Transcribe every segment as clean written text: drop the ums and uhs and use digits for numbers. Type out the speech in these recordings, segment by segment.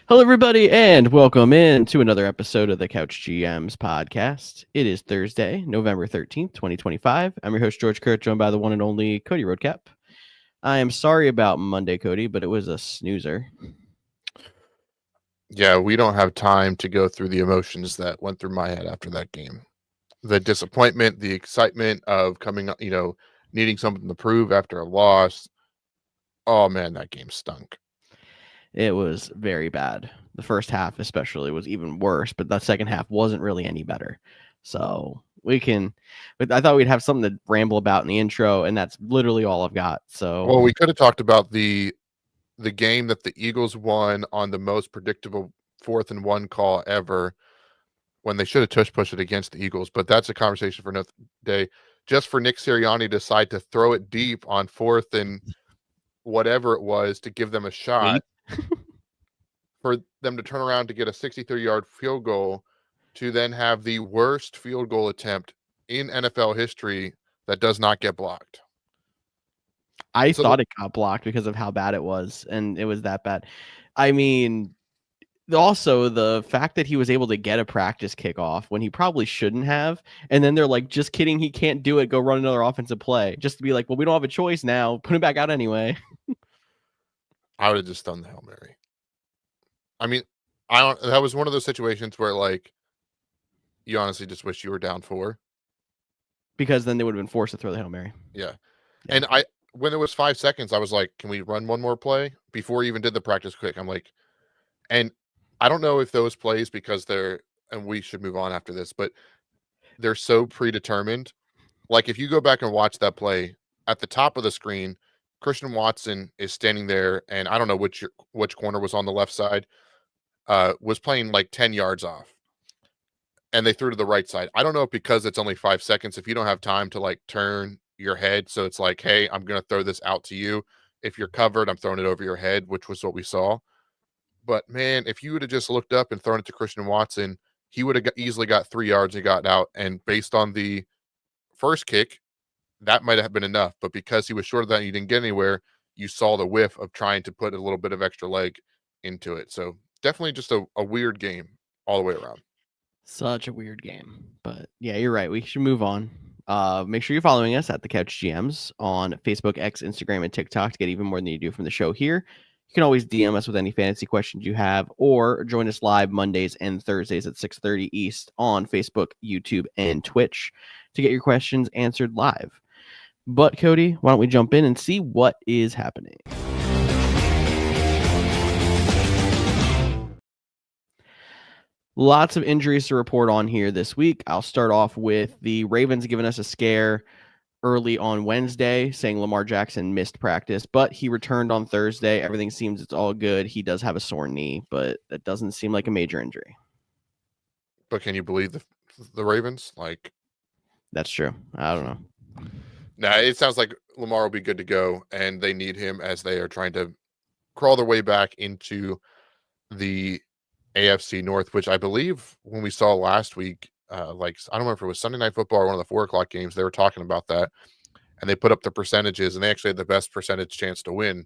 Hello, everybody, and welcome in to another episode of the Couch GMs podcast. It is Thursday, November 13th, 2025. I'm your host, George Kurt, joined by the one and only Cody Roadcap. I am sorry about Monday, Cody, but it was a snoozer. Yeah, we don't have time to go through the emotions that went through my head after that game. The disappointment, the excitement of coming up, needing something to prove after a loss. Oh man, that game stunk. It was very bad. The first half, especially, was even worse, but the second half wasn't really any better. So I thought we'd have something to ramble about in the intro, and that's literally all I've got. So, Well, we could have talked about the game that the Eagles won on the most predictable 4th-and-1 call ever when they should have tush pushed it against the Eagles, but that's a conversation for another day. Just for Nick Sirianni to decide to throw it deep on 4th and whatever it was to give them a shot. For them to turn around to get a 63-yard field goal to then have the worst field goal attempt in NFL history that does not get blocked. I thought it got blocked because of how bad it was, and it was that bad. I mean, also the fact that he was able to get a practice kickoff when he probably shouldn't have, and then they're like, just kidding, he can't do it, go run another offensive play, just to be like, well, we don't have a choice now, put him back out anyway. I would have just done the Hail Mary. I mean, that was one of those situations where, like, you honestly just wish you were down 4. Because then they would have been forced to throw the Hail Mary. Yeah. And when it was 5 seconds, I was like, can we run one more play? Before he even did the practice quick, I'm like, and I don't know if those plays, because and we should move on after this, but they're so predetermined. Like, if you go back and watch that play, at the top of the screen, Christian Watson is standing there, and I don't know which corner was on the left side, was playing like 10 yards off. And they threw to the right side. I don't know if because it's only 5 seconds, if you don't have time to like turn your head. So it's like, hey, I'm going to throw this out to you. If you're covered, I'm throwing it over your head, which was what we saw. But man, if you would have just looked up and thrown it to Christian Watson, he would have easily got 3 yards and gotten out. And based on the first kick, that might have been enough. But because he was short of that and you didn't get anywhere, you saw the whiff of trying to put a little bit of extra leg into it. So definitely just a weird game all the way around. Such a weird game. But yeah, you're right. We should move on. Make sure you're following us at the Couch GMs on Facebook, X, Instagram, and TikTok to get even more than you do from the show here. You can always DM us with any fantasy questions you have, or join us live Mondays and Thursdays at 6:30 East on Facebook, YouTube, and Twitch to get your questions answered live. But Cody, why don't we jump in and see what is happening? Lots of injuries to report on here this week. I'll start off with the Ravens giving us a scare early on Wednesday, saying Lamar Jackson missed practice, but he returned on Thursday. Everything seems it's all good. He does have a sore knee, but that doesn't seem like a major injury. But can you believe the Ravens? Like, that's true. I don't know. Nah, it sounds like Lamar will be good to go, and they need him as they are trying to crawl their way back into the AFC North, which I believe when we saw last week, like, I don't remember if it was Sunday Night Football or one of the 4 o'clock games, they were talking about that, and they put up the percentages, and they actually had the best percentage chance to win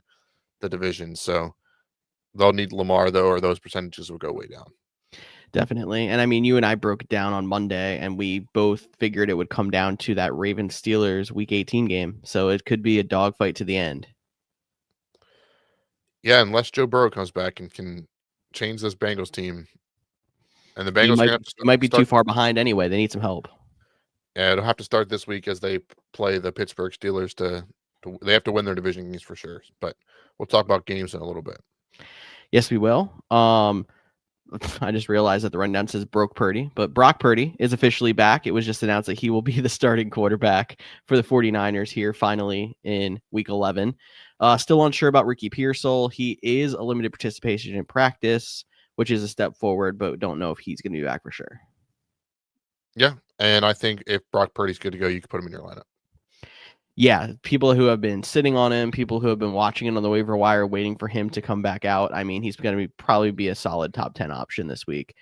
the division. So they'll need Lamar, though, or those percentages will go way down. Definitely. And I mean, you and I broke it down on Monday, and we both figured it would come down to that Ravens-Steelers Week 18 game. So it could be a dogfight to the end. Yeah, unless Joe Burrow comes back and can change this Bengals team. And the Bengals might be too far behind anyway. They need some help. Yeah, it'll have to start this week as they play the Pittsburgh Steelers they have to win their division games for sure. But we'll talk about games in a little bit. Yes, we will. I just realized that the rundown says Brock Purdy, but Brock Purdy is officially back. It was just announced that he will be the starting quarterback for the 49ers here finally in week 11. Still unsure about Ricky Pearsall. He is a limited participation in practice, which is a step forward, but don't know if he's going to be back for sure. Yeah, and I think if Brock Purdy's good to go, you can put him in your lineup. Yeah, people who have been sitting on him, people who have been watching him on the waiver wire, waiting for him to come back out. I mean, he's going to probably be a solid top 10 option this week.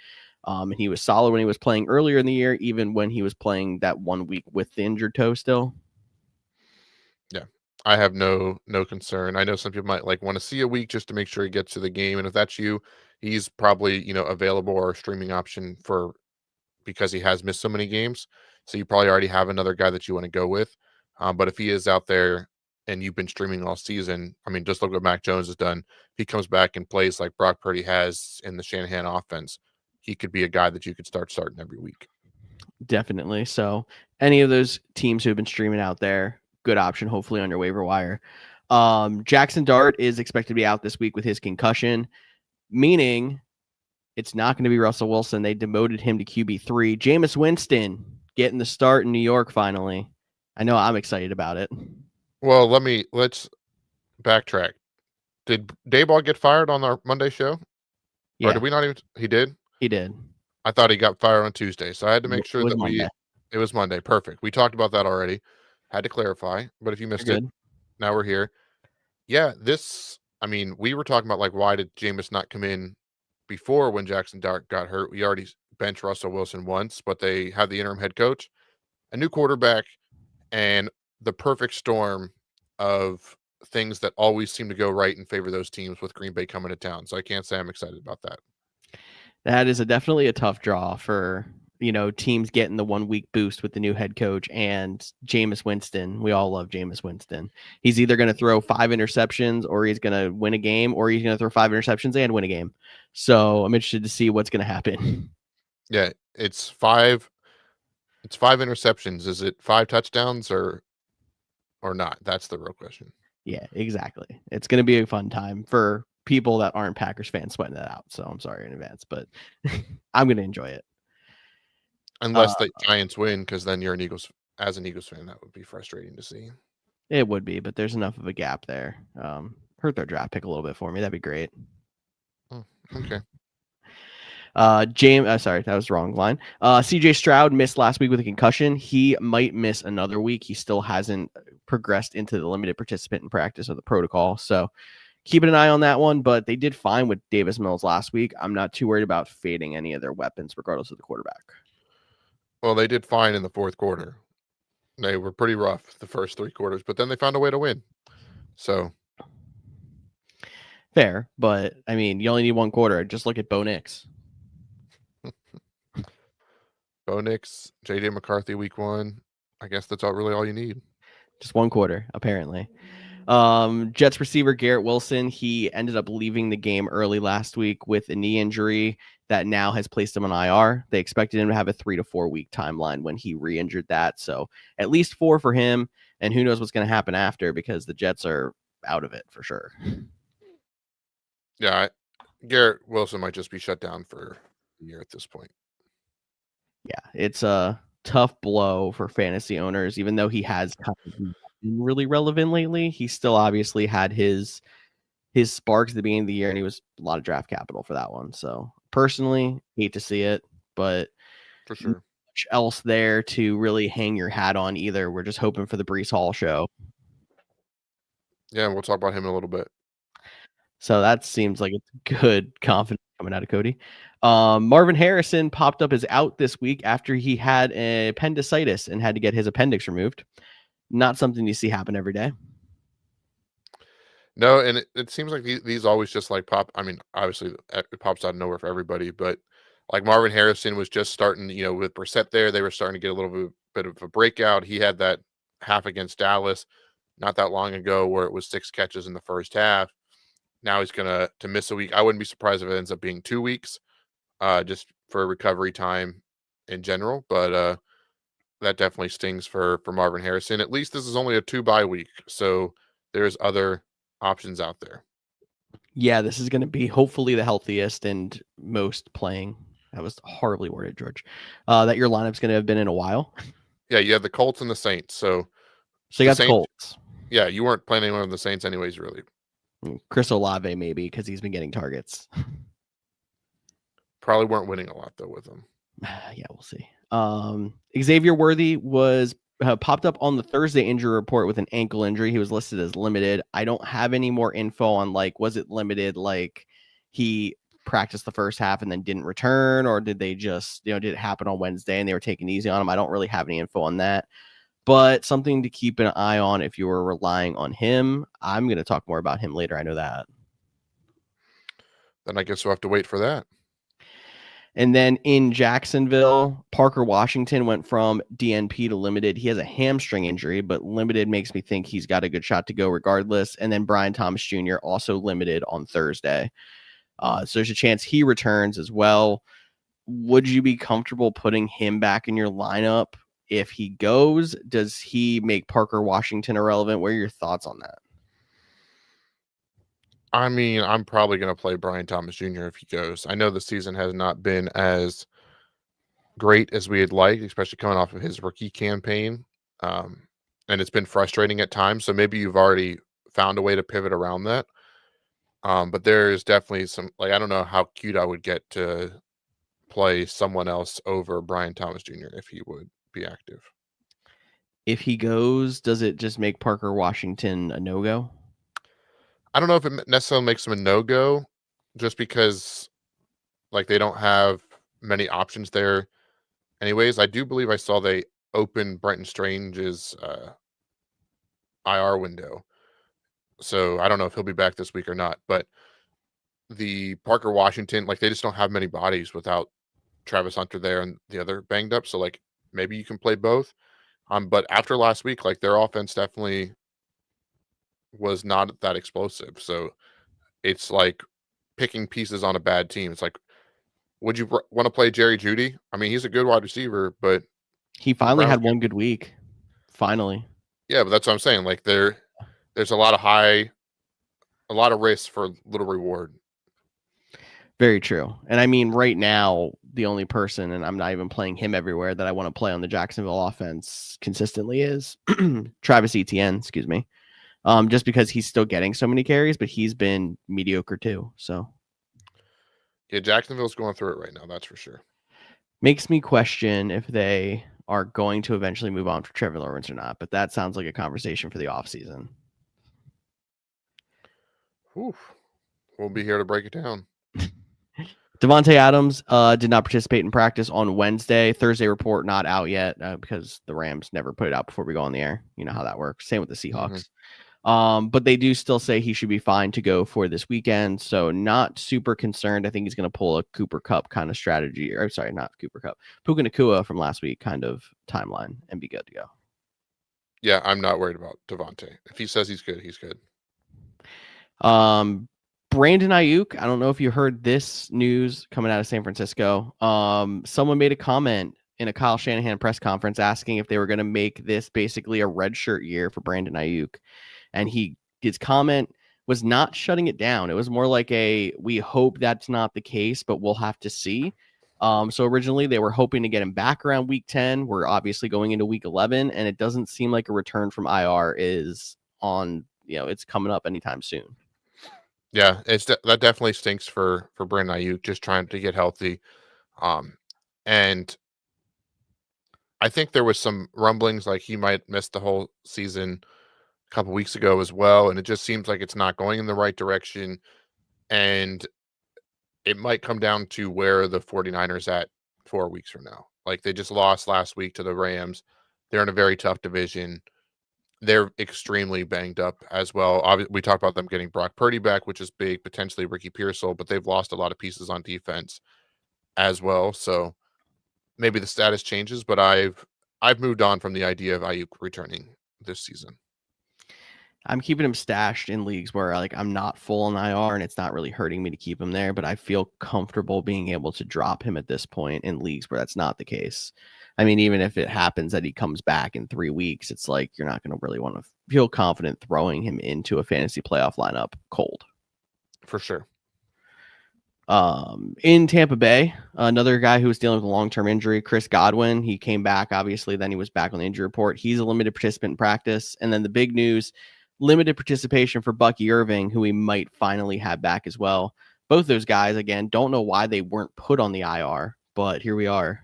And he was solid when he was playing earlier in the year, even when he was playing that 1 week with the injured toe still. Yeah, I have no concern. I know some people might want to see a week just to make sure he gets to the game. And if that's you he's probably, available or a streaming option because he has missed so many games. So you probably already have another guy that you want to go with. But if he is out there and you've been streaming all season, I mean, just look what Mac Jones has done. He comes back and plays like Brock Purdy has in the Shanahan offense. He could be a guy that you could start starting every week. Definitely. So any of those teams who have been streaming out there, good option, hopefully on your waiver wire. Jackson Dart is expected to be out this week with his concussion, meaning it's not going to be Russell Wilson. They demoted him to QB3. Jameis Winston getting the start in New York finally. I know I'm excited about it. Well, let's backtrack. Did Dayball get fired on our Monday show? Yeah. Or did we not even? He did? He did. I thought he got fired on Tuesday. So I had to make sure that Monday. it was Monday. Perfect. We talked about that already. Had to clarify. But if you missed it, now we're here. Yeah, we were talking about like, why did Jameis not come in before when Jackson Dart got hurt? We already benched Russell Wilson once, but they had the interim head coach, a new quarterback, and the perfect storm of things that always seem to go right in favor of those teams with Green Bay coming to town. So I can't say I'm excited about that. That is definitely a tough draw for, teams getting the 1 week boost with the new head coach and Jameis Winston. We all love Jameis Winston. He's either going to throw 5 interceptions or he's going to win a game, or he's going to throw 5 interceptions and win a game. So I'm interested to see what's going to happen. Yeah, it's 5 interceptions. Is it 5 touchdowns or not? That's the real question. Yeah, exactly. It's going to be a fun time for people that aren't Packers fans sweating that out. So I'm sorry in advance, but I'm going to enjoy it. Unless the Giants win, because then you're an Eagles fan, that would be frustrating to see. It would be, but there's enough of a gap there. Hurt their draft pick a little bit for me. That'd be great. Oh, okay. Sorry, that was the wrong line. CJ Stroud missed last week with a concussion. He might miss another week. He still hasn't progressed into the limited participant in practice of the protocol. So keeping an eye on that one, but they did fine with Davis Mills last week. I'm not too worried about fading any of their weapons, regardless of the quarterback. Well, they did fine in the fourth quarter. They were pretty rough the first 3 quarters, but then they found a way to win. So fair, but I mean, you only need 1 quarter. Just look at Bo Nix. Bo Nix, JJ McCarthy week 1. I guess that's really all you need. Just 1 quarter, apparently. Jets receiver Garrett Wilson, he ended up leaving the game early last week with a knee injury that now has placed him on IR. They expected him to have a 3 to 4 week timeline when he re-injured that. So at least 4 for him. And who knows what's going to happen after, because the Jets are out of it for sure. Yeah, Garrett Wilson might just be shut down for a year at this point. Yeah, it's a tough blow for fantasy owners, even though he has kind of been really relevant lately. He still obviously had his sparks at the beginning of the year, and he was a lot of draft capital for that one. So personally, hate to see it, but for sure. Much else there to really hang your hat on either. We're just hoping for the Breece Hall show. Yeah, we'll talk about him in a little bit. So that seems like it's good confidence coming out of Cody. Marvin Harrison popped up as out this week after he had appendicitis and had to get his appendix removed. Not something you see happen every day. No, and it seems like these always just like pop. I mean, obviously it pops out of nowhere for everybody, but like Marvin Harrison was just starting, with Brissett there, they were starting to get a little bit of a breakout. He had that half against Dallas not that long ago where it was 6 catches in the first half. Now he's going to miss a week. I wouldn't be surprised if it ends up being 2 weeks, just for recovery time in general. But that definitely stings for Marvin Harrison. At least this is only a 2-bye week, so there's other options out there. Yeah, this is going to be hopefully the healthiest and most playing. That was horribly worded, George. That your lineup's going to have been in a while. Yeah, you have the Colts and the Saints. So you got the Colts. Yeah, you weren't playing anyone of the Saints anyways, really. Chris Olave, maybe, because he's been getting targets. Probably weren't winning a lot, though, with them. Yeah, we'll see. Xavier Worthy was popped up on the Thursday injury report with an ankle injury. He was listed as limited. I don't have any more info on, like, was it limited, like he practiced the first half and then didn't return, or did they just, did it happen on Wednesday and they were taking it easy on him? I don't really have any info on that, but something to keep an eye on if you were relying on him. I'm going to talk more about him later. I know that. Then I guess we'll have to wait for that. And then in Jacksonville, Parker Washington went from DNP to limited. He has a hamstring injury, but limited makes me think he's got a good shot to go regardless. And then Brian Thomas Jr. also limited on Thursday. So there's a chance he returns as well. Would you be comfortable putting him back in your lineup if he goes? Does he make Parker Washington irrelevant? What are your thoughts on that? I mean, I'm probably going to play Brian Thomas Jr. if he goes. I know the season has not been as great as we had liked, especially coming off of his rookie campaign. And it's been frustrating at times. So maybe you've already found a way to pivot around that. But there is definitely some, like, I don't know how cute I would get to play someone else over Brian Thomas Jr. if he would be active. If he goes, does it just make Parker Washington a no-go? I don't know if it necessarily makes him a no-go, just because like they don't have many options there. Anyways, I do believe I saw they opened Brenton Strange's IR window. So I don't know if he'll be back this week or not. But the Parker Washington, like they just don't have many bodies without Travis Hunter there and the other banged up. So like maybe you can play both. But after last week, like their offense definitely was not that explosive. So it's like picking pieces on a bad team. It's like, would you want to play Jerry Jeudy? I mean, he's a good wide receiver, but He the finally Browns had one good week. Finally. Yeah, but that's what I'm saying. Like there's a lot of risks for little reward. Very true. And I mean, right now, the only person, and I'm not even playing him everywhere, that I want to play on the Jacksonville offense consistently is Travis Etienne, excuse me. Just because he's still getting so many carries, but he's been mediocre too. So Yeah, Jacksonville's going through it right now, that's for sure. makes me question if they are going to eventually move on for Trevor Lawrence or not. But that sounds like a conversation for the offseason. We'll be here to break it down. Devontae Adams did not participate in practice on Wednesday. Thursday report not out yet because the Rams never put it out before we go on the air. You know how that works. Same with the Seahawks. But they do still say he should be fine to go for this weekend. So not super concerned. I think he's going to pull a Cooper Kupp kind of strategy. Or sorry, not Cooper Kupp. Puka Nacua from last week kind of timeline and be good to go. Yeah, I'm not worried about Devontae. If he says he's good, he's good. Brandon Ayuk, I don't know if you heard this news coming out of San Francisco. Someone made a comment in a Kyle Shanahan press conference asking if they were going to make this basically a redshirt year for Brandon Ayuk. And his comment was not shutting it down. It was more like we hope that's not the case, but we'll have to see. So originally they were hoping to get him back around week 10. We're obviously going into week 11, and it doesn't seem like a return from IR is on, it's coming up anytime soon. Yeah, that definitely stinks for Brandon Ayuk, just trying to get healthy. And I think there was some rumblings like he might miss the whole season a couple weeks ago as well, and it just seems like it's not going in the right direction. And it might come down to where the 49ers at 4 weeks from now. Like they just lost last week to the Rams. They're in a very tough division. They're extremely banged up as well. Obviously, we talked about them getting Brock Purdy back, which is big, potentially Ricky Pearsall, but they've lost a lot of pieces on defense as well. So maybe the status changes, but I've moved on from the idea of Ayuk returning this season. I'm keeping him stashed in leagues where I'm not full on IR and it's not really hurting me to keep him there, but I feel comfortable being able to drop him at this point in leagues where that's not the case. I mean, even if it happens that he comes back in 3 weeks, it's like you're not going to really want to feel confident throwing him into a fantasy playoff lineup cold. For sure. In Tampa Bay, another guy who was dealing with a long-term injury, Chris Godwin, he came back, obviously, then he was back on the injury report. He's a limited participant in practice. And then the big news, limited participation for Bucky Irving, who we might finally have back as well. Both those guys, again, don't know why they weren't put on the IR, but here we are.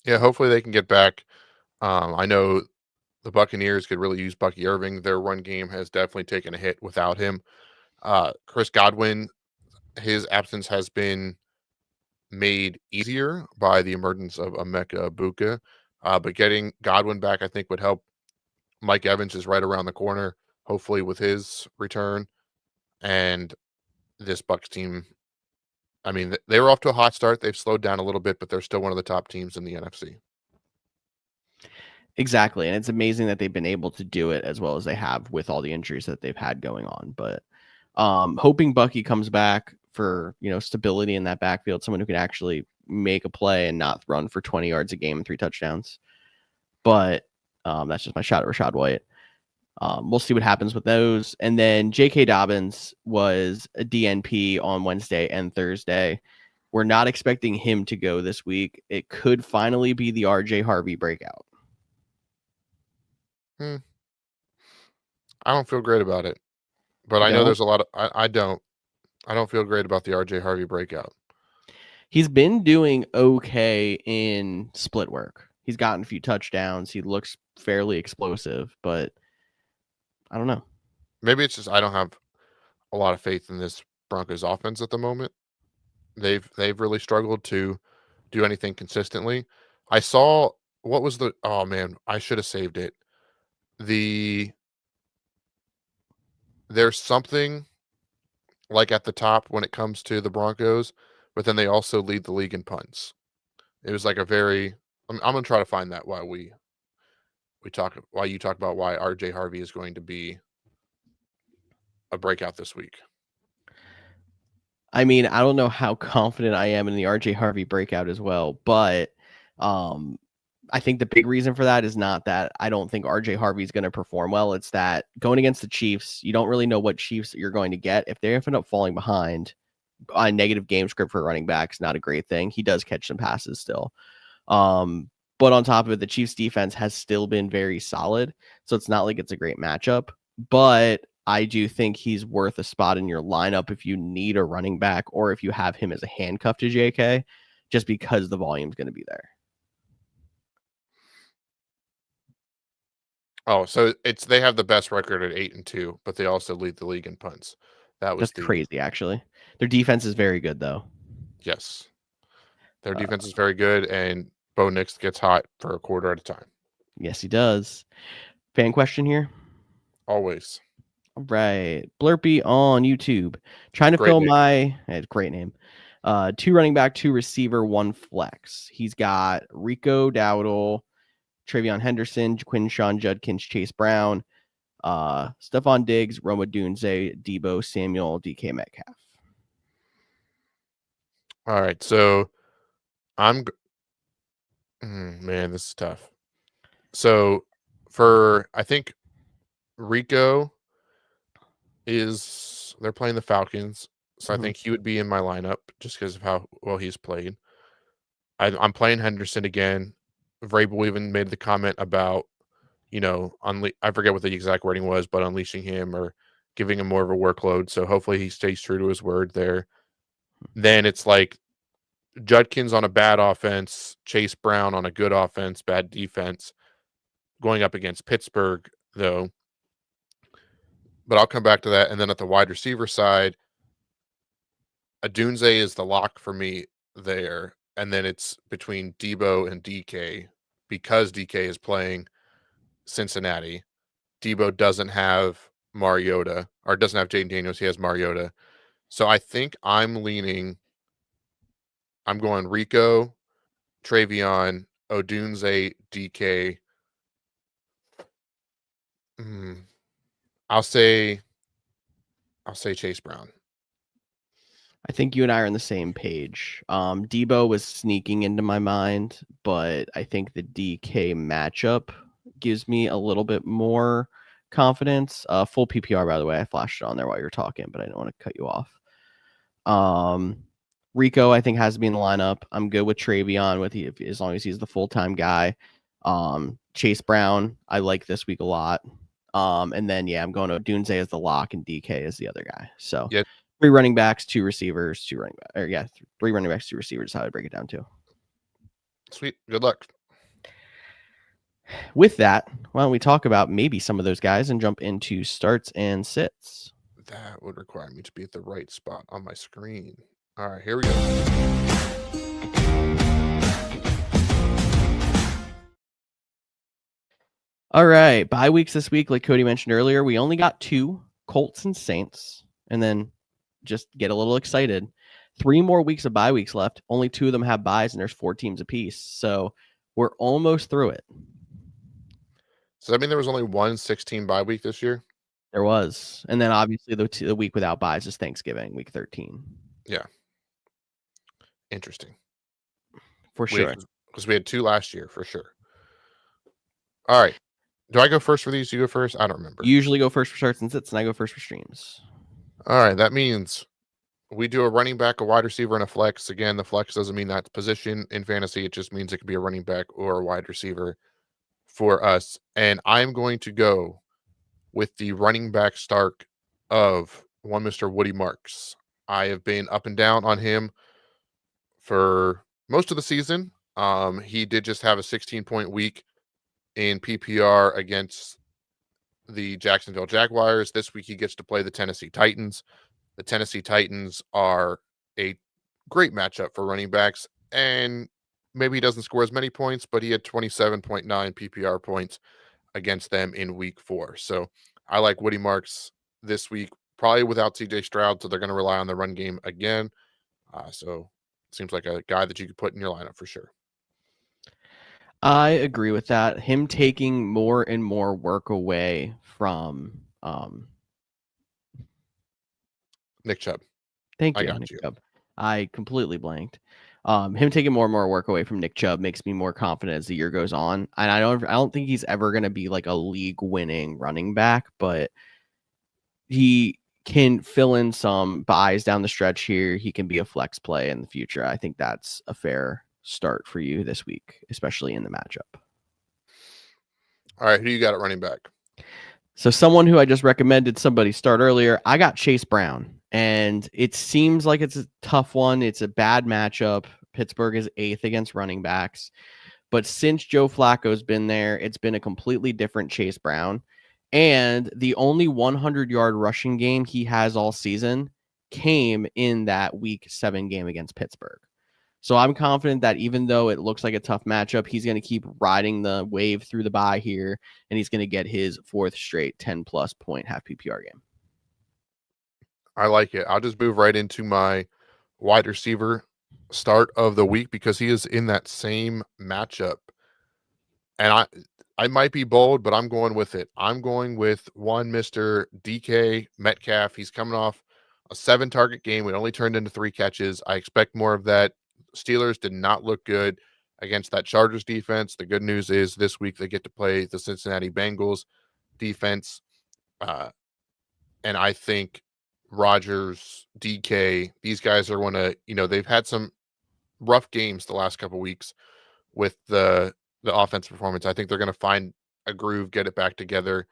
Yeah, hopefully they can get back. I know the Buccaneers could really use Bucky Irving. Their run game has definitely taken a hit without him. Chris Godwin, his absence has been made easier by the emergence of Emeka Egbuka. But getting Godwin back, I think, would help. Mike Evans is right around the corner, hopefully with his return. And this Bucks team. I mean, they were off to a hot start. They've slowed down a little bit, but they're still one of the top teams in the NFC. Exactly. And it's amazing that they've been able to do it as well as they have with all the injuries that they've had going on. But hoping Bucky comes back for, stability in that backfield, someone who can actually make a play and not run for 20 yards a game and 3 touchdowns. But that's just my shot at Rachaad White. We'll see what happens with those. And then J.K. Dobbins was a DNP on Wednesday and Thursday. We're not expecting him to go this week. It could finally be the R.J. Harvey breakout. I don't feel great about it, but I know there's a lot of I don't feel great about the RJ Harvey breakout. He's been doing okay in split work. He's gotten a few touchdowns. He looks fairly explosive, but I don't know. Maybe it's just I don't have a lot of faith in this Broncos offense at the moment. They've really struggled to do anything consistently. I saw what was the oh man, I should have saved it. There's something like at the top when it comes to the Broncos, but then they also lead the league in punts. It was like a very I'm gonna try to find that while you talk about why RJ Harvey is going to be a breakout this week. I mean, I don't know how confident I am in the RJ Harvey breakout as well, but I think the big reason for that is not that I don't think RJ Harvey is going to perform well. It's that going against the Chiefs, you don't really know what Chiefs you're going to get. If they end up falling behind, a negative game script for running back is not a great thing. He does catch some passes still. But on top of it, the Chiefs defense has still been very solid. So it's not like it's a great matchup, but I do think he's worth a spot in your lineup if you need a running back or if you have him as a handcuff to JK, just because the volume's going to be there. Oh, so they have the best record at 8-2, but they also lead the league in punts. That's crazy, actually. Their defense is very good, though. Yes. Their defense is very good, and Bo Nix gets hot for a quarter at a time. Yes, he does. Fan question here? Always. All right. Blurpy on YouTube. Trying to fill my great name. 2 running back, 2 receiver, 1 flex. He's got Rico Dowdle, Travion Henderson, Quinshawn Judkins, Chase Brown, Stephon Diggs, Roma Dunze, Debo Samuel, DK Metcalf. All right. So man, this is tough. So I think Rico they're playing the Falcons. So I think he would be in my lineup just because of how well he's played. I'm playing Henderson again. Vrabel even made the comment about, I forget what the exact wording was, but unleashing him or giving him more of a workload. So hopefully he stays true to his word there. Then it's like Judkins on a bad offense, Chase Brown on a good offense, bad defense, going up against Pittsburgh, though. But I'll come back to that. And then at the wide receiver side, Adunze is the lock for me there. And then it's between Debo and DK because DK is playing Cincinnati. Debo doesn't have Mariota or doesn't have Jaden Daniels. He has Mariota. So I think I'm going Rico, Travion, Odunze, DK. I'll say Chase Brown. I think you and I are on the same page. Debo was sneaking into my mind, but I think the DK matchup gives me a little bit more confidence. Full PPR, by the way. I flashed it on there while you were talking, but I didn't want to cut you off. Rico, I think, has to be in the lineup. I'm good with Travion as long as he's the full-time guy. Chase Brown, I like this week a lot. And then, I'm going to Dunze as the lock and DK as the other guy. So 3 running backs, 2 receivers, 2 running backs. 3 running backs, 2 receivers is how I break it down to. Sweet. Good luck. With that, why don't we talk about maybe some of those guys and jump into starts and sits? That would require me to be at the right spot on my screen. All right, here we go. All right, bye weeks this week, like Cody mentioned earlier. We only got 2, Colts and Saints, and then just get a little excited. 3 more weeks of bye weeks left. Only 2 of them have buys, and there's 4 teams apiece. So we're almost through it. So that mean there was only one 16 bye week this year? There was. And then obviously the week without buys is Thanksgiving, week 13. Yeah. Interesting. For sure. Because we had 2 last year, for sure. All right. Do I go first for these? You go first? I don't remember. You usually go first for starts and sits, and I go first for streams. All right. That means we do a running back, a wide receiver, and a flex. Again, the flex doesn't mean that's position in fantasy. It just means it could be a running back or a wide receiver for us. And I'm going to go with the running back start of one Mr. Woody Marks. I have been up and down on him for most of the season. He did just have a 16-point week in PPR against the Jacksonville Jaguars. This week he gets to play the Tennessee Titans. The Tennessee Titans are a great matchup for running backs, and maybe he doesn't score as many points, but he had 27.9 PPR points against them in week 4. So I like Woody Marks this week, probably without CJ Stroud, so they're going to rely on the run game again. So it seems like a guy that you could put in your lineup for sure. I agree with that. Him taking more and more work away from Nick Chubb. Thank you, Nick Chubb. I completely blanked. Him taking more and more work away from Nick Chubb makes me more confident as the year goes on. And I don't think he's ever going to be like a league winning running back, but he can fill in some buys down the stretch here. He can be a flex play in the future. I think that's a fair start for you this week, especially in the matchup. All right, who you got at running back? So someone who I just recommended somebody start earlier, I got Chase Brown, and it seems like it's a tough one. It's a bad matchup. Pittsburgh is 8th against running backs, but since Joe Flacco's been there, it's been a completely different Chase Brown. And the only 100-yard rushing game he has all season came in that week 7 game against Pittsburgh. So I'm confident that even though it looks like a tough matchup, he's going to keep riding the wave through the bye here, and he's going to get his 4th straight 10-plus point half PPR game. I like it. I'll just move right into my wide receiver start of the week because he is in that same matchup. And I might be bold, but I'm going with it. I'm going with one Mr. DK Metcalf. He's coming off a 7-target game. It only turned into 3 catches. I expect more of that. Steelers did not look good against that Chargers defense. The good news is this week they get to play the Cincinnati Bengals defense. And I think Rodgers, DK, these guys are going to, they've had some rough games the last couple weeks with the offense performance. I think they're going to find a groove, get it back together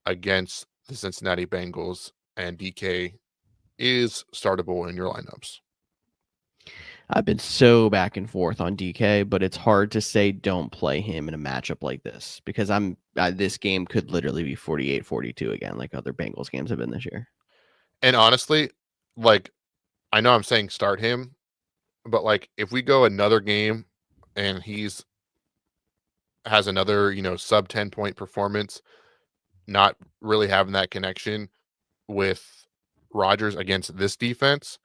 against the Cincinnati Bengals, and DK is startable in your lineups. I've been so back and forth on DK, but it's hard to say don't play him in a matchup like this because this game could literally be 48-42 again, like other Bengals games have been this year. And honestly, I know I'm saying start him, but if we go another game and he's has another, sub 10-point performance, not really having that connection with Rodgers against this defense,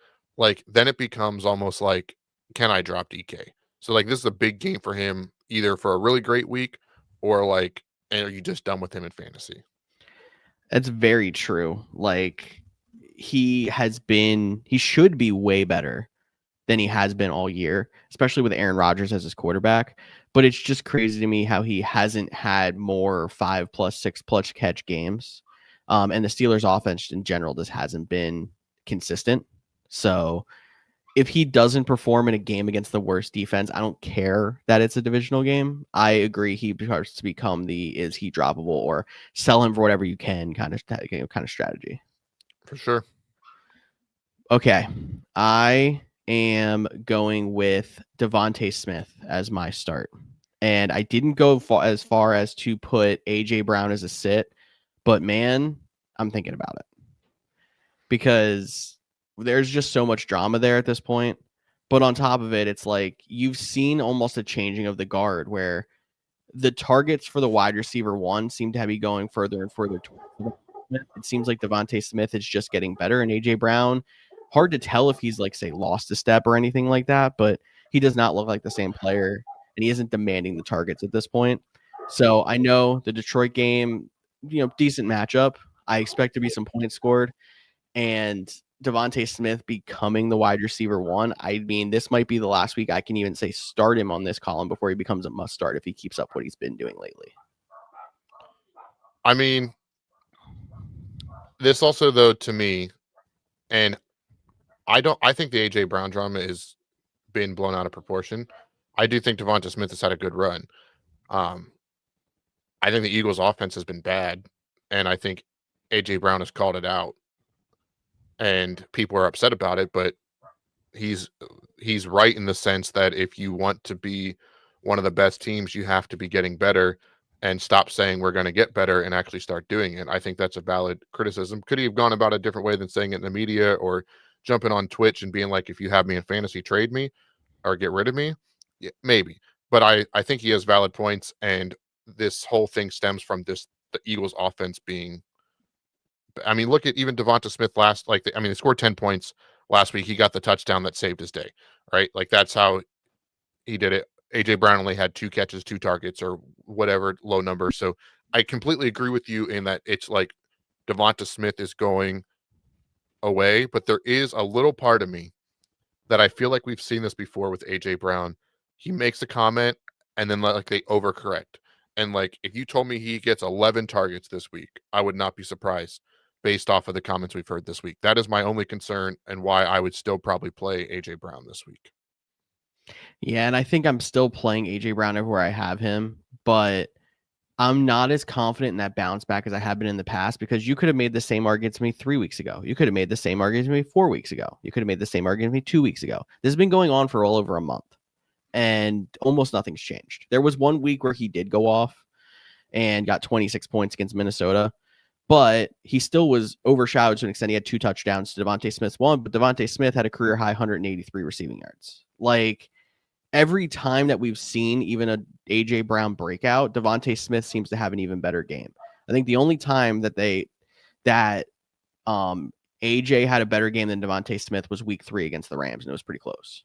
then it becomes almost like, can I drop DK? So this is a big game for him, either for a really great week or and are you just done with him in fantasy? That's very true. He should be way better than he has been all year, especially with Aaron Rodgers as his quarterback. But it's just crazy to me how he hasn't had more 5+, 6+ catch games. And the Steelers offense in general just hasn't been consistent. So if he doesn't perform in a game against the worst defense, I don't care that it's a divisional game. I agree he starts to become the is he droppable or sell him for whatever you can kind of strategy. For sure. Okay. I am going with Devontae Smith as my start. And I didn't go as far as to put AJ Brown as a sit, but man, I'm thinking about it. Because there's just so much drama there at this point. But on top of it, it's like you've seen almost a changing of the guard where the targets for the wide receiver 1 seem to be going further and further towards. It seems like Devontae Smith is just getting better, and AJ Brown Hard to tell if he's like, say, lost a step or anything like that, but he does not look like the same player, and he isn't demanding the targets at this point. So I know the Detroit game, decent matchup. I expect to be some points scored, and Devontae Smith becoming the wide receiver one. I mean, this might be the last week I can even say start him on this column before he becomes a must start if he keeps up what he's been doing lately. I mean, this also though to me, and I think the AJ Brown drama has been blown out of proportion. I do think Devonta Smith has had a good run. I think the Eagles' offense has been bad, and I think AJ Brown has called it out, and people are upset about it. But he's right in the sense that if you want to be one of the best teams, you have to be getting better and stop saying we're going to get better and actually start doing it. I think that's a valid criticism. Could he have gone about it a different way than saying it in the media or jumping on Twitch and being like, if you have me in fantasy, trade me or get rid of me? Yeah, maybe. But I think he has valid points, and this whole thing stems from the Eagles offense being, I mean, look at even Devonta Smith they scored 10 points last week. He got the touchdown that saved his day, right? Like that's how he did it. AJ Brown only had 2 catches, 2 targets, or whatever low number. So I completely agree with you in that it's like Devonta Smith is going away, but there is a little part of me that I feel like we've seen this before with AJ Brown. He makes a comment and then like they overcorrect. And like if you told me he gets 11 targets this week, I would not be surprised based off of the comments we've heard this week. That is my only concern and why I would still probably play AJ Brown this week. Yeah, and I think I'm still playing AJ Brown everywhere I have him, but I'm not as confident in that bounce back as I have been in the past, because you could have made the same argument to me 3 weeks ago. You could have made the same argument to me 4 weeks ago. You could have made the same argument to me 2 weeks ago. This has been going on for all over a month, and almost nothing's changed. There was 1 week where he did go off and got 26 points against Minnesota, but he still was overshadowed to an extent. He had 2 touchdowns to Devontae Smith's 1, but Devontae Smith had a career high 183 receiving yards. Like, every time that we've seen even a AJ Brown breakout, Devontae Smith seems to have an even better game. I think the only time that AJ had a better game than Devontae Smith was week 3 against the Rams, and it was pretty close.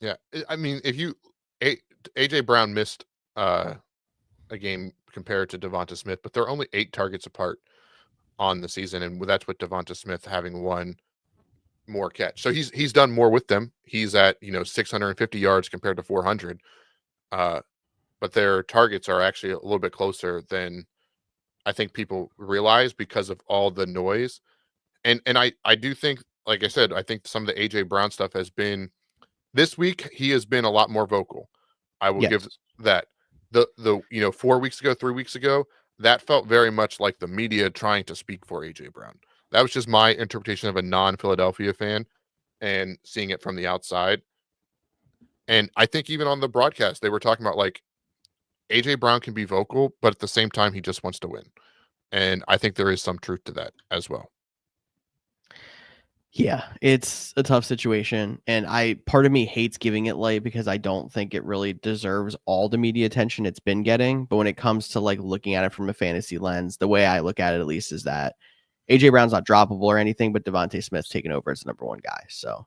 Yeah, I mean, if you AJ Brown missed a game compared to Devonta Smith, but they're only 8 targets apart on the season, and that's with Devonta Smith having 1 more catch. So he's done more with them. He's at 650 yards compared to 400. But their targets are actually a little bit closer than I think people realize because of all the noise. And I do think, like I said, I think some of the AJ Brown stuff has been this week. He has been a lot more vocal. I will give Yes. that. The 4 weeks ago, 3 weeks ago, that felt very much like the media trying to speak for AJ Brown. That was just my interpretation of a non-Philadelphia fan and seeing it from the outside. And I think even on the broadcast, they were talking about like AJ Brown can be vocal, but at the same time, he just wants to win. And I think there is some truth to that as well. Yeah, it's a tough situation, and part of me hates giving it light because I don't think it really deserves all the media attention it's been getting. But when it comes to like looking at it from a fantasy lens, the way I look at it at least is that AJ Brown's not droppable or anything, but Devontae Smith's taken over as the number 1 guy. So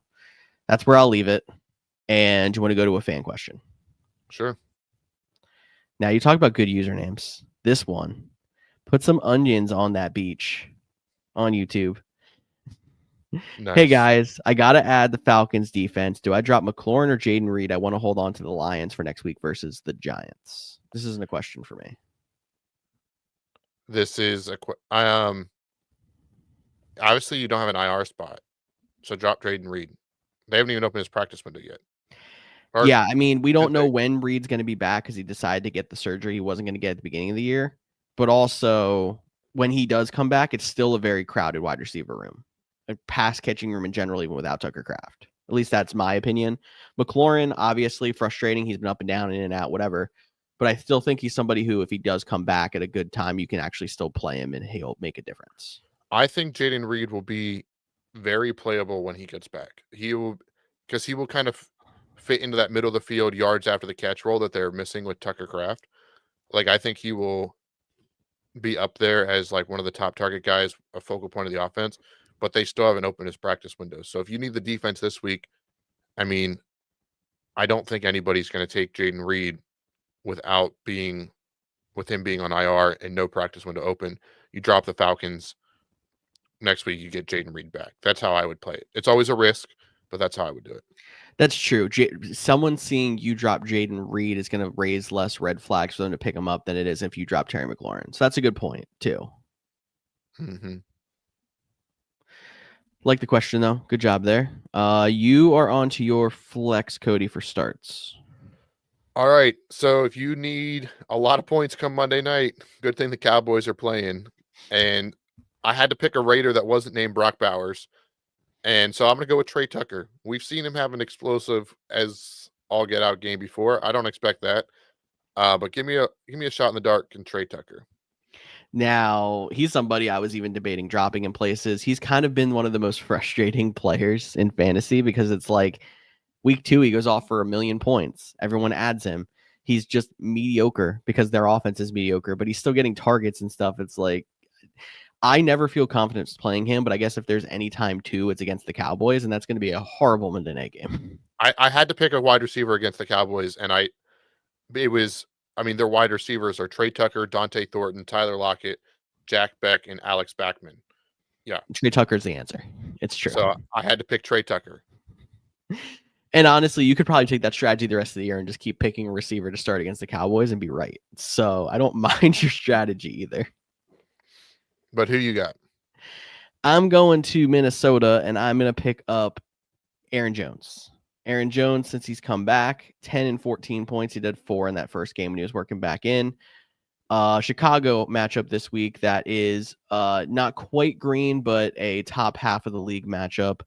that's where I'll leave it. And you want to go to a fan question? Sure. Now, you talk about good usernames. This one, put some onions on that beach on YouTube. Nice. Hey guys, I gotta add the Falcons defense. Do I drop McLaurin or Jaden Reed? I want to hold on to the Lions for next week versus the Giants. This isn't a question for me. This is obviously you don't have an IR spot, so drop Jaden Reed. They haven't even opened his practice window yet. Or Yeah, I mean, we don't know they? when Reed's going to be back because he decided to get the surgery he wasn't going to get at the beginning of the year. But also, when he does come back, it's still a very crowded wide receiver room, a pass catching room in general, even without Tucker Kraft. At least that's my opinion. McLaurin, obviously frustrating. He's been up and down, in and out, whatever. But I still think he's somebody who, if he does come back at a good time, you can actually still play him and he'll make a difference. I think Jaden Reed will be very playable when he gets back. He will, because he will kind of fit into that middle of the field yards after the catch role that they're missing with Tucker Kraft. Like I think he will be up there as like one of the top target guys, a focal point of the offense. but they still haven't opened his practice window. So if you need the defense this week, I mean, I don't think anybody's going to take Jaden Reed without being with him being on IR and no practice window open. You drop the Falcons next week, you get Jaden Reed back. That's how I would play it. It's always a risk, but that's how I would do it. That's true. Someone seeing you drop Jaden Reed is going to raise less red flags for them to pick him up than it is if you drop Terry McLaurin. So that's a good point too. Mm-hmm. Like the question though. Good job there. You are on to your flex, Cody, for starts. All right. So if you need a lot of points come Monday night, good thing the Cowboys are playing. And I had to pick a Raider that wasn't named Brock Bowers. And so I'm going to go with Trey Tucker. We've seen him have an explosive as all get out game before. I don't expect that. But give me a shot in the dark and Trey Tucker. Now, he's somebody I was even debating dropping in places. He's kind of been one of the most frustrating players in fantasy because it's like week 2, he goes off for 1,000,000 points. Everyone adds him. He's just mediocre because their offense is mediocre, but he's still getting targets and stuff. It's like, I never feel confident playing him, but I guess if there's any time to, it's against the Cowboys, and that's going to be a horrible Monday night game. I had to pick a wide receiver against the Cowboys, and their wide receivers are Trey Tucker, Dante Thornton, Tyler Lockett, Jack Beck, and Alex Backman. Yeah. Trey Tucker's the answer. It's true. So I had to pick Trey Tucker. And honestly, you could probably take that strategy the rest of the year and just keep picking a receiver to start against the Cowboys and be right. So I don't mind your strategy either. But who you got? I'm going to Minnesota, and I'm going to pick up Aaron Jones. Aaron Jones, since he's come back, 10 and 14 points. He did 4 in that first game when he was working back in. Chicago matchup this week that is not quite green, but a top half of the league matchup.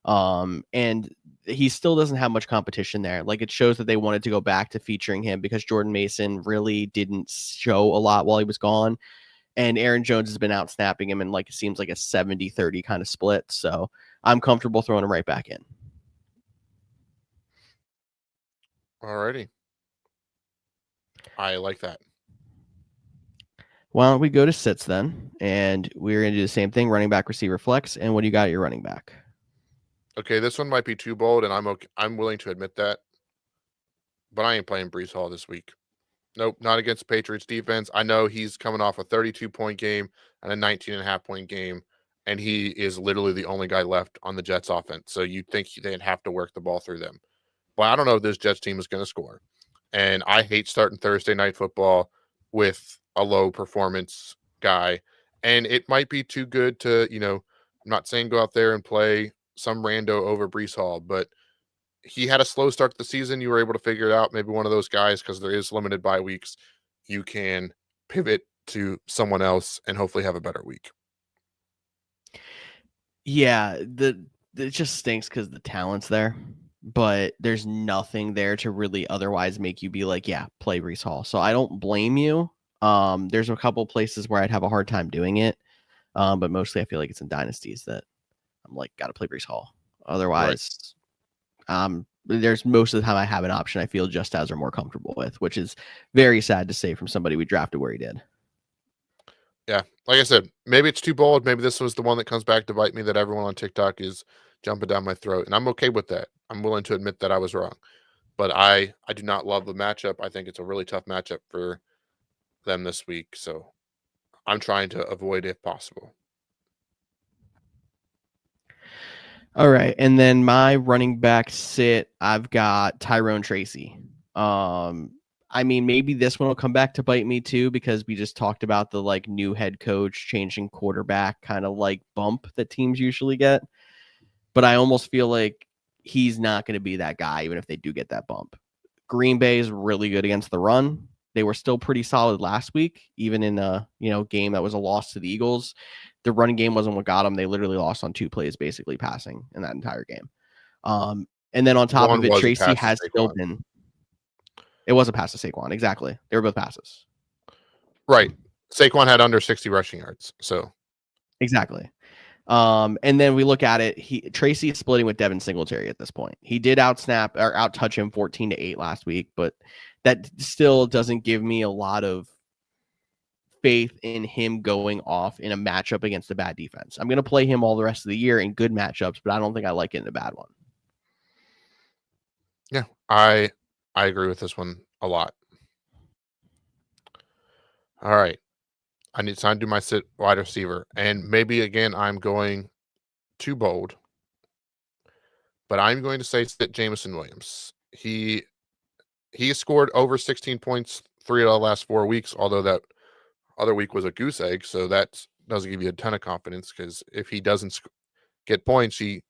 And he still doesn't have much competition there. Like, it shows that they wanted to go back to featuring him because Jordan Mason really didn't show a lot while he was gone. And Aaron Jones has been out snapping him, and like it seems like a 70-30 kind of split. So I'm comfortable throwing him right back in. Alrighty. I like that. Why don't we go to sits then? And we're going to do the same thing, running back, receiver, flex. And what do you got at your running back? Okay, this one might be too bold, and I'm willing to admit that. But I ain't playing Breece Hall this week. Nope, not against the Patriots defense. I know he's coming off a 32-point game and a 19.5-point game, and he is literally the only guy left on the Jets offense. So you'd think they'd have to work the ball through them. But I don't know if this Jets team is going to score. And I hate starting Thursday night football with a low performance guy. And it might be too good to, I'm not saying go out there and play some rando over Breece Hall, but he had a slow start to the season. You were able to figure it out. Maybe one of those guys, because there is limited bye weeks, you can pivot to someone else and hopefully have a better week. Yeah, it just stinks because the talent's there, but there's nothing there to really otherwise make you be like, yeah, play Breece Hall. So I don't blame you. There's a couple places where I'd have a hard time doing it, but mostly I feel like it's in dynasties that I'm like, got to play Breece Hall. Otherwise, right. There's most of the time I have an option I feel just as or more comfortable with, which is very sad to say from somebody we drafted where he did. Yeah, like I said, maybe it's too bold. Maybe this was the one that comes back to bite me that everyone on TikTok is jumping down my throat, and I'm okay with that. I'm willing to admit that I was wrong, but I do not love the matchup. I think it's a really tough matchup for them this week, so I'm trying to avoid it if possible. All right, and then my running back sit, I've got Tyrone Tracy. I mean, maybe this one will come back to bite me too, because we just talked about the like new head coach changing quarterback kind of like bump that teams usually get. But I almost feel like he's not going to be that guy, even if they do get that bump. Green Bay is really good against the run. They were still pretty solid last week, even in a game that was a loss to the Eagles. The running game wasn't what got them. They literally lost on 2 plays, basically passing in that entire game. And then on top of it, Tracy has still been. It was a pass to Saquon. Exactly. They were both passes. Right. Saquon had under 60 rushing yards. So exactly. And then we look at it. Tracy is splitting with Devin Singletary at this point. He did out touch him 14-8 last week, but that still doesn't give me a lot of faith in him going off in a matchup against a bad defense. I'm going to play him all the rest of the year in good matchups, but I don't think I like it in a bad one. Yeah, I agree with this one a lot. All right. I need time to do my sit wide receiver. And maybe again I'm going too bold, but I'm going to say sit Jameson Williams. He has scored over 16 points 3 of the last 4 weeks, although that other week was a goose egg, so that doesn't give you a ton of confidence because if he doesn't get points, he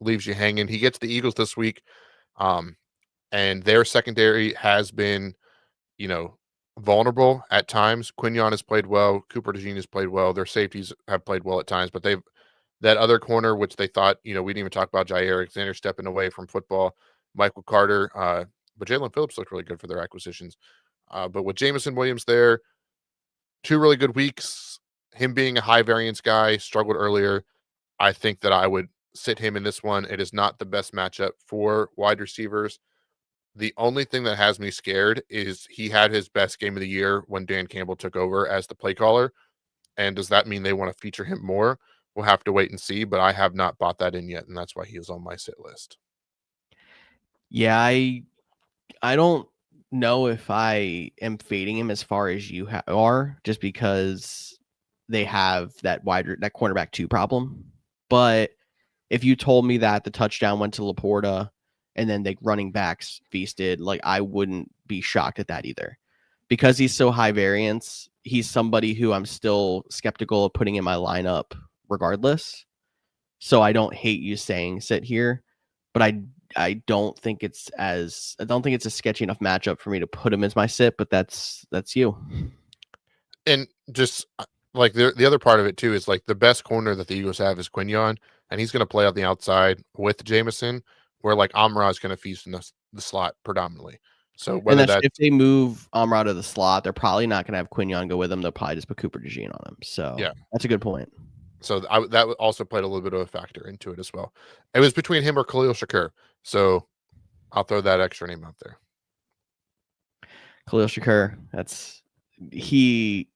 leaves you hanging. He gets the Eagles this week, and their secondary has been, you know, vulnerable at times. Quinion has played well. Cooper DeJean has played well. Their safeties have played well at times, but they've that other corner, which they thought, we didn't even talk about Jair Alexander stepping away from football, Michael Carter, but Jalen Phillips looked really good for their acquisitions. But with Jameson Williams there, 2 really good weeks. Him being a high variance guy, struggled earlier. I think that I would sit him in this one. It is not the best matchup for wide receivers. The only thing that has me scared is he had his best game of the year when Dan Campbell took over as the play caller. And does that mean they want to feature him more? We'll have to wait and see, but I have not bought that in yet, and that's why he is on my sit list. Yeah, I don't know if I am fading him as far as you are, just because they have that cornerback 2 problem. But if you told me that the touchdown went to Laporta and then the running backs feasted, like, I wouldn't be shocked at that either. Because he's so high variance, he's somebody who I'm still skeptical of putting in my lineup regardless. So I don't hate you saying sit here, but I don't think it's a sketchy enough matchup for me to put him as my sit, but that's you. And just like the other part of it too is like the best corner that the Eagles have is Quinion, and he's going to play on the outside with Jameson, where like Amra is going to feast in the slot predominantly. So And whether that's if they move Amra to the slot, they're probably not going to have Quinion go with them. They'll probably just put Cooper DeJean on him. So yeah, that's a good point. so that also played a little bit of a factor into it as well. It was between him or Khalil Shakur, so I'll throw that extra name out there. Khalil Shakur, he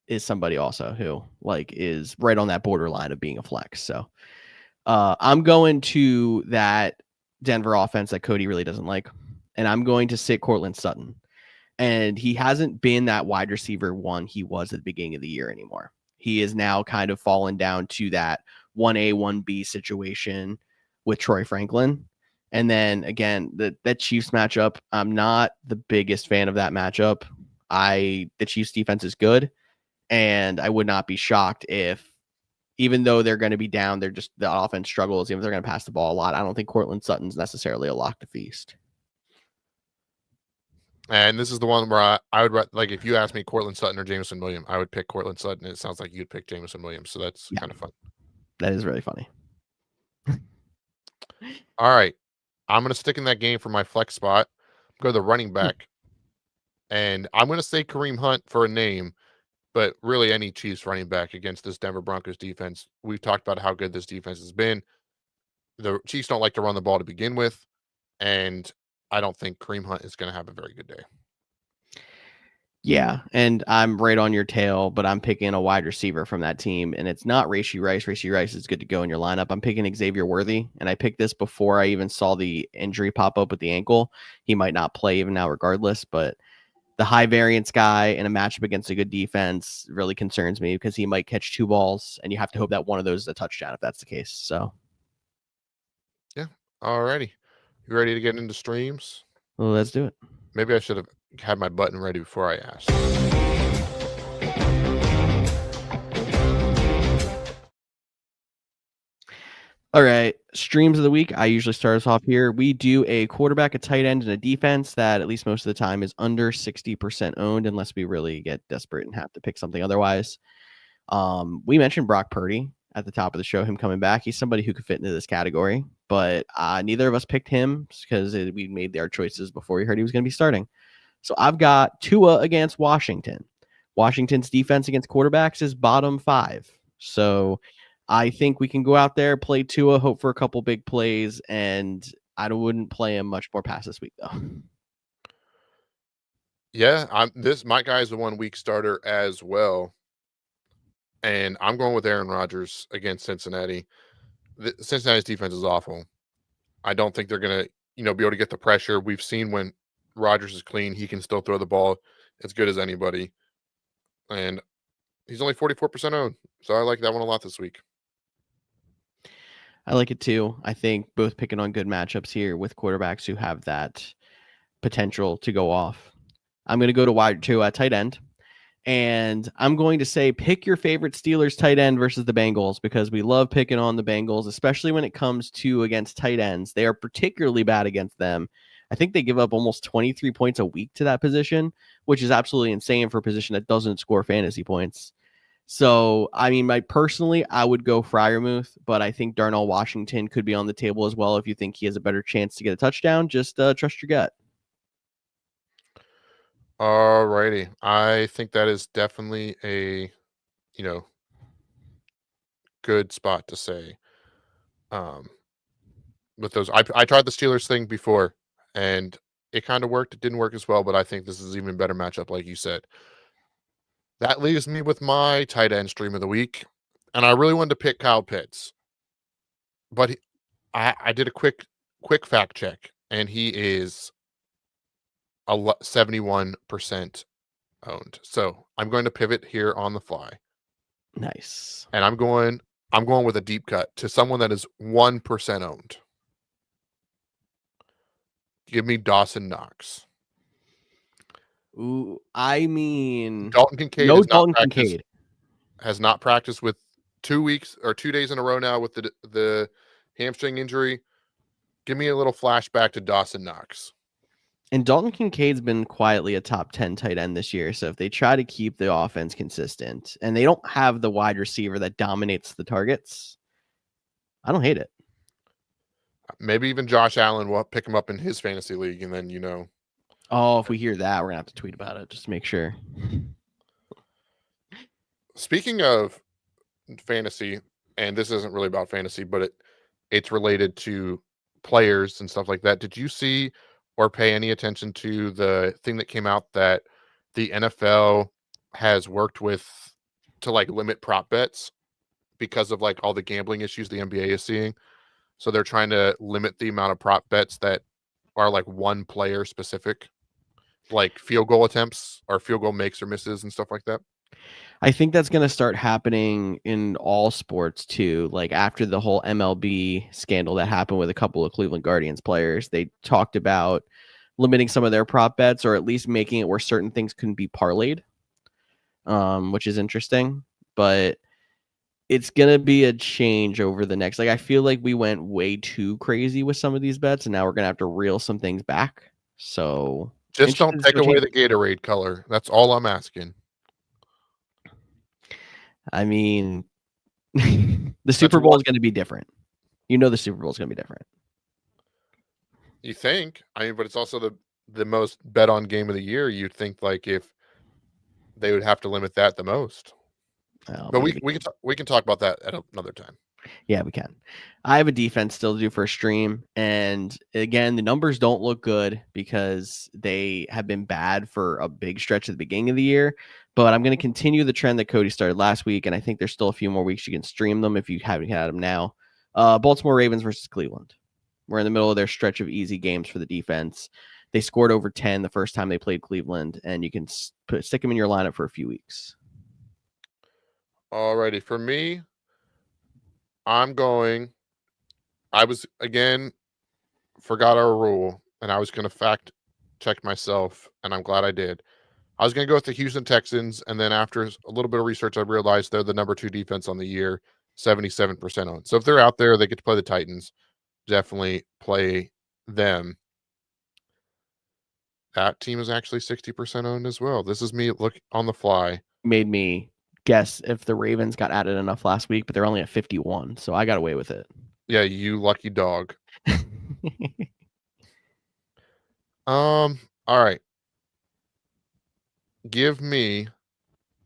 is somebody also who like is right on that borderline of being a flex. So I'm going to that Denver offense that Cody really doesn't like, and I'm going to sit Cortland Sutton. And he hasn't been that wide receiver 1 he was at the beginning of the year anymore. He is now kind of fallen down to that 1A, 1B situation with Troy Franklin. And then again, that Chiefs matchup, I'm not the biggest fan of that matchup. The Chiefs defense is good, and I would not be shocked if, even though they're going to be down, the offense struggles, even if they're going to pass the ball a lot. I don't think Cortland Sutton's necessarily a lock to feast. And this is the one where I would like, if you asked me Cortland Sutton or Jameson Williams, I would pick Cortland Sutton. It sounds like you'd pick Jameson Williams, so that's kind of fun. That is really funny. All right, I'm going to stick in that game for my flex spot. Go to the running back, and I'm going to say Kareem Hunt for a name, but really any Chiefs running back against this Denver Broncos defense. We've talked about how good this defense has been. The Chiefs don't like to run the ball to begin with, and I don't think Kareem Hunt is going to have a very good day. Yeah, and I'm right on your tail, but I'm picking a wide receiver from that team, and it's not Rashee Rice. Rashee Rice is good to go in your lineup. I'm picking Xavier Worthy, and I picked this before I even saw the injury pop up with the ankle. He might not play even now regardless, but the high variance guy in a matchup against a good defense really concerns me because he might catch 2 balls, and you have to hope that one of those is a touchdown if that's the case. So, yeah, alrighty. You ready to get into streams? well, let's do it. Maybe I should have had my button ready before I asked. All right, streams of the week. I usually start us off here. We do a quarterback, a tight end, and a defense that at least most of the time is under 60% owned, unless we really get desperate and have to pick something otherwise. We mentioned Brock Purdy at the top of the show, him coming back. He's somebody who could fit into this category, but neither of us picked him because we made our choices before we heard he was going to be starting. So I've got Tua against Washington. Washington's defense against quarterbacks is bottom 5. So I think we can go out there, play Tua, hope for a couple big plays, and I wouldn't play him much more past this week, though. Yeah, my guy is the 1 week starter as well, and I'm going with Aaron Rodgers against Cincinnati. Cincinnati's defense is awful. I don't think they're gonna, be able to get the pressure. We've seen when Rodgers is clean, he can still throw the ball as good as anybody, and he's only 44% owned, so I like that one a lot this week. I like it too. I think both picking on good matchups here with quarterbacks who have that potential to go off. I'm going to go to tight end. And I'm going to say pick your favorite Steelers tight end versus the Bengals because we love picking on the Bengals, especially when it comes to against tight ends. They are particularly bad against them. I think they give up almost 23 points a week to that position, which is absolutely insane for a position that doesn't score fantasy points. So, I mean, personally, I would go Freiermuth, but I think Darnell Washington could be on the table as well. If you think he has a better chance to get a touchdown, just trust your gut. Alrighty, I think that is definitely a good spot to say. Um, with those, I tried the Steelers thing before, and it kind of worked. It didn't work as well, but I think this is even better matchup, like you said. That leaves me with my tight end stream of the week, and I really wanted to pick Kyle Pitts, but I did a quick fact check, and he is 71% owned. So I'm going to pivot here on the fly, Nice. and I'm going with a deep cut to someone that is 1% owned. Give me Dawson Knox. Ooh, I mean, Dalton Kincaid no Dalton Kincaid. has not practiced with 2 weeks or 2 days in a row now with the hamstring injury. Give me a little flashback to Dawson Knox. And Dalton Kincaid's been quietly a top 10 tight end this year. So if they try to keep the offense consistent and they don't have the wide receiver that dominates the targets, I don't hate it. Maybe even Josh Allen will pick him up in his fantasy league, and then. Oh, if we hear that, we're going to have to tweet about it just to make sure. Speaking of fantasy, and this isn't really about fantasy, but it's related to players and stuff like that. Did you see or pay any attention to the thing that came out that the NFL has worked with to limit prop bets because of all the gambling issues the NBA is seeing? So they're trying to limit the amount of prop bets that are one player specific, like field goal attempts or field goal makes or misses and stuff like that. I think that's going to start happening in all sports too. Like after the whole MLB scandal that happened with a couple of Cleveland Guardians players, they talked about limiting some of their prop bets or at least making it where certain things couldn't be parlayed, which is interesting. But it's going to be a change over the next. I feel like we went way too crazy with some of these bets, and now we're going to have to reel some things back. So just don't take away the Gatorade color. That's all I'm asking. I mean, the Super Bowl is going to be different. The Super Bowl is going to be different. You think? I mean, but it's also the most bet on game of the year. You'd think if they would have to limit that the most. Well, but we can talk about that at another time. Yeah, we can. I have a defense still to do for a stream. And again, the numbers don't look good because they have been bad for a big stretch at the beginning of the year. But I'm going to continue the trend that Cody started last week. And I think there's still a few more weeks you can stream them if you haven't had them now. Baltimore Ravens versus Cleveland. We're in the middle of their stretch of easy games for the defense. They scored over 10 the first time they played Cleveland. And you can stick them in your lineup for a few weeks. Alrighty. For me, I was, again, forgot our rule, and I was going to fact check myself, and I'm glad I did. I was going to go with the Houston Texans, and then after a little bit of research, I realized they're the number 2 defense on the year, 77% owned. So if they're out there, they get to play the Titans. Definitely play them. That team is actually 60% owned as well. This is me look on the fly. Made me guess if the Ravens got added enough last week, but they're only at 51, so I got away with it. Yeah, you lucky dog. All right. Give me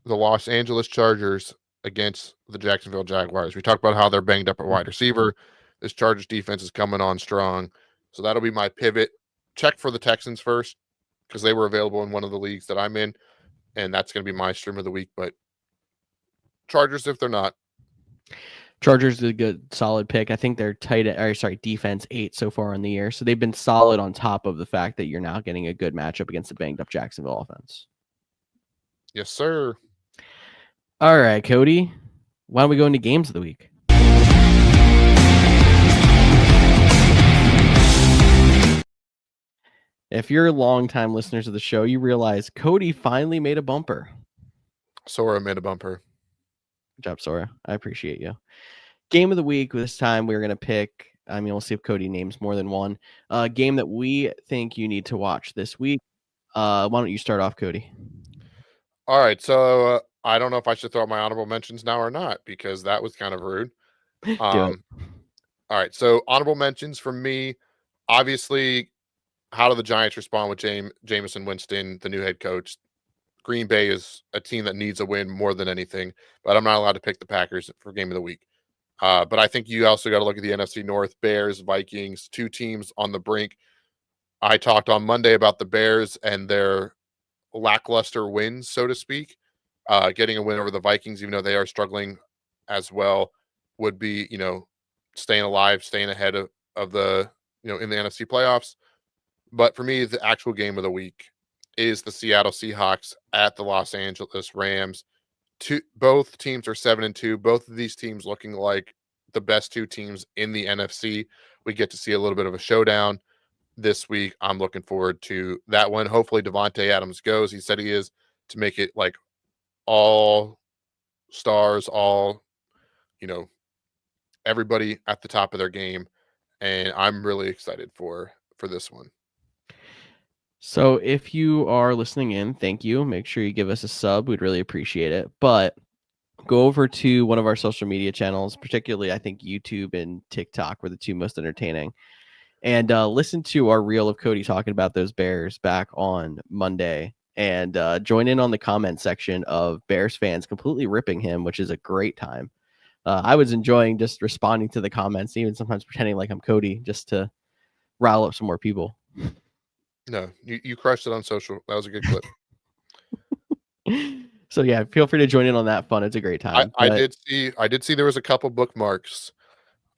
the Los Angeles Chargers against the Jacksonville Jaguars. We talked about how they're banged up at wide receiver. This Chargers defense is coming on strong. So that'll be my pivot. Check for the Texans first because they were available in one of the leagues that I'm in, and that's going to be my stream of the week. But Chargers, if they're not. Chargers is a good solid pick. I think they're defense 8 so far in the year. So they've been solid on top of the fact that you're now getting a good matchup against the banged up Jacksonville offense. Yes, sir. All right, Cody. Why don't we go into games of the week? If you're longtime listeners of the show, you realize Cody finally made a bumper. Sora made a bumper. Good job, Sora. I appreciate you. Game of the week this time we're going to pick, we'll see if Cody names more than one, game that we think you need to watch this week. Why don't you start off, Cody? All right, so I don't know if I should throw out my honorable mentions now or not, because that was kind of rude. Do it. All right, so honorable mentions from me, obviously, how do the Giants respond with Jameson Winston, the new head coach? Green Bay is a team that needs a win more than anything, but I'm not allowed to pick the Packers for game of the week. But I think you also got to look at the NFC North, Bears, Vikings, two teams on the brink. I talked on Monday about the Bears and their lackluster wins, so to speak. Getting a win over the Vikings, even though they are struggling as well, would be, staying alive, staying ahead of the, in the NFC playoffs. But for me, the actual game of the week is the Seattle Seahawks at the Los Angeles Rams. Both teams are 7-2. Both of these teams looking like the best two teams in the NFC. We get to see a little bit of a showdown this week. I'm looking forward to that one. Hopefully Devontae Adams goes. He said he is, to make it like all stars, all, everybody at the top of their game. And I'm really excited for this one. So if you are listening in, thank you. Make sure you give us a sub. We'd really appreciate it. But go over to one of our social media channels, particularly I think YouTube and TikTok were the two most entertaining. And listen to our reel of Cody talking about those Bears back on Monday. And join in on the comment section of Bears fans completely ripping him, which is a great time. I was enjoying just responding to the comments, even sometimes pretending like I'm Cody, just to rile up some more people. No, you crushed it on social. That was a good clip. So yeah, feel free to join in on that fun. It's a great time. I did see there was a couple bookmarks,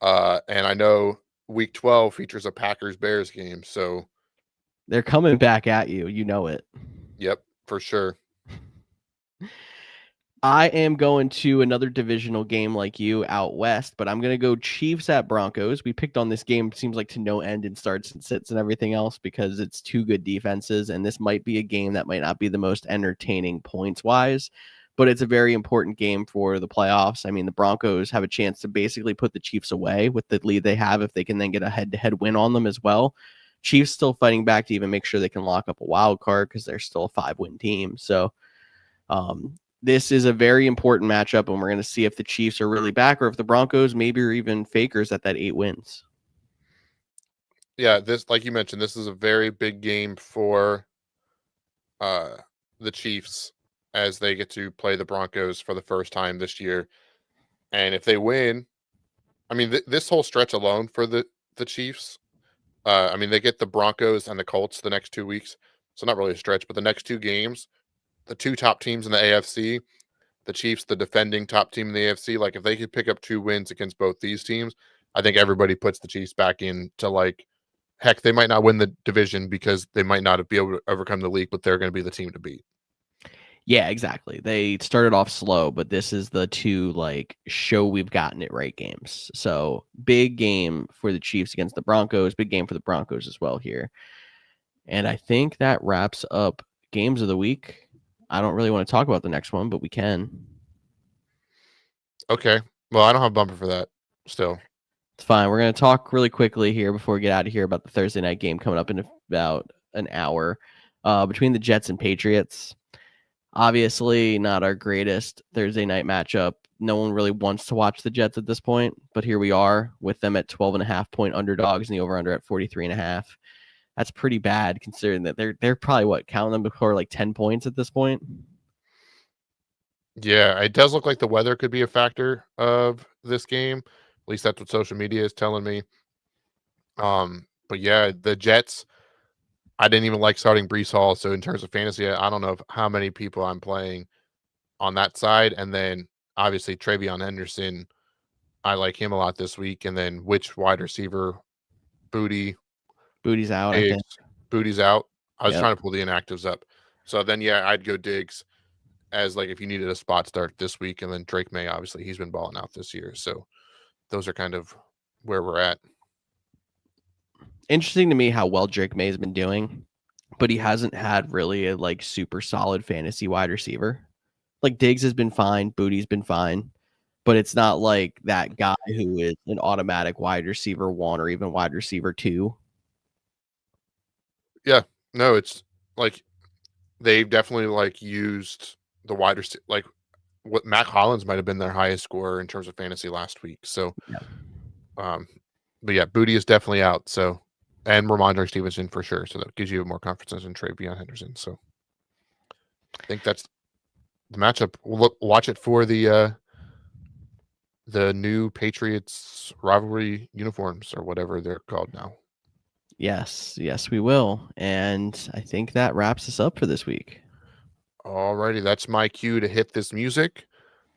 and I know week 12 features a Packers Bears game, so they're coming back at you. You know it. Yep, for sure. I am going to another divisional game like you out west, but I'm going to go Chiefs at Broncos. We picked on this game, seems like to no end in starts and sits and everything else because it's two good defenses, and this might be a game that might not be the most entertaining points-wise, but it's a very important game for the playoffs. I mean, the Broncos have a chance to basically put the Chiefs away with the lead they have if they can then get a head-to-head win on them as well. Chiefs still fighting back to even make sure they can lock up a wild card because they're still a 5-win team. So, this is a very important matchup, and we're going to see if the Chiefs are really back or if the Broncos maybe are even fakers at that 8 wins. Yeah, this, like you mentioned, this is a very big game for the Chiefs as they get to play the Broncos for the first time this year. And if they win, I mean, this whole stretch alone for the Chiefs, I mean, they get the Broncos and the Colts the next 2 weeks. So not really a stretch, but the next two games, the two top teams in the AFC, the Chiefs, the defending top team in the AFC, like if they could pick up 2 wins against both these teams, I think everybody puts the Chiefs back into, like, heck, they might not win the division because they might not be able to overcome the league, but they're going to be the team to beat. Yeah, exactly. They started off slow, but this is the two like show we've gotten it right games. So big game for the Chiefs against the Broncos, big game for the Broncos as well here. And I think that wraps up games of the week. I don't really want to talk about the next one, but we can. Okay. Well, I don't have a bumper for that still. It's fine. We're going to talk really quickly here before we get out of here about the Thursday night game coming up in about an hour between the Jets and Patriots. Obviously, not our greatest Thursday night matchup. No one really wants to watch the Jets at this point, but here we are with them at 12.5-point underdogs and the over-under at 43.5. That's pretty bad considering that they're probably counting them before like 10 points at this point. Yeah, it does look like the weather could be a factor of this game. At least that's what social media is telling me. But yeah, the Jets, I didn't even like starting Brees Hall. So in terms of fantasy, I don't know how many people I'm playing on that side. And then obviously Travion Henderson, I like him a lot this week. And then which wide receiver, Booty, Booty's out, I Diggs, think. Booty's out. I was Yep. trying to pull the inactives up. So then, yeah, I'd go Diggs as like if you needed a spot start this week. And then Drake May, obviously, he's been balling out this year. So those are kind of where we're at. Interesting to me how well Drake May has been doing, but he hasn't had really a like super solid fantasy wide receiver. Like Diggs has been fine, Booty's been fine, but it's not like that guy who is an automatic wide receiver 1 or even wide receiver 2. Yeah, no, it's like they've definitely like used the wide receiver, like what Matt Collins might have been their highest scorer in terms of fantasy last week. So, Yeah. But yeah, Booty is definitely out. So, and Ramondre Stevenson for sure. So that gives you more confidence in Travion Henderson. So, I think that's the matchup. We'll watch it for the new Patriots rivalry uniforms or whatever they're called now. Yes, we will. And I think that wraps us up for this week. Alrighty, that's my cue to hit this music.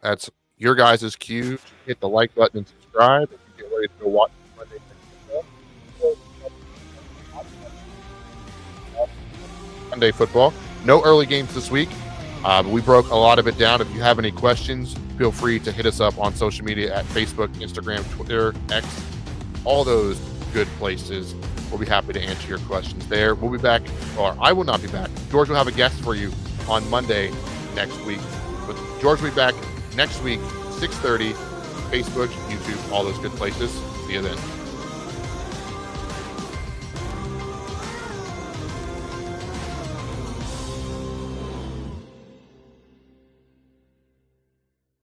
That's your guys' cue. Hit the like button and subscribe. If you get ready to go watch Monday Night Football. Monday Football. No early games this week. We broke a lot of it down. If you have any questions, feel free to hit us up on social media at Facebook, Instagram, Twitter, X, all those good places. We'll be happy to answer your questions there. We'll be back, or I will not be back. George will have a guest for you on Monday next week. But George will be back next week, 6:30, Facebook, YouTube, all those good places. See you then.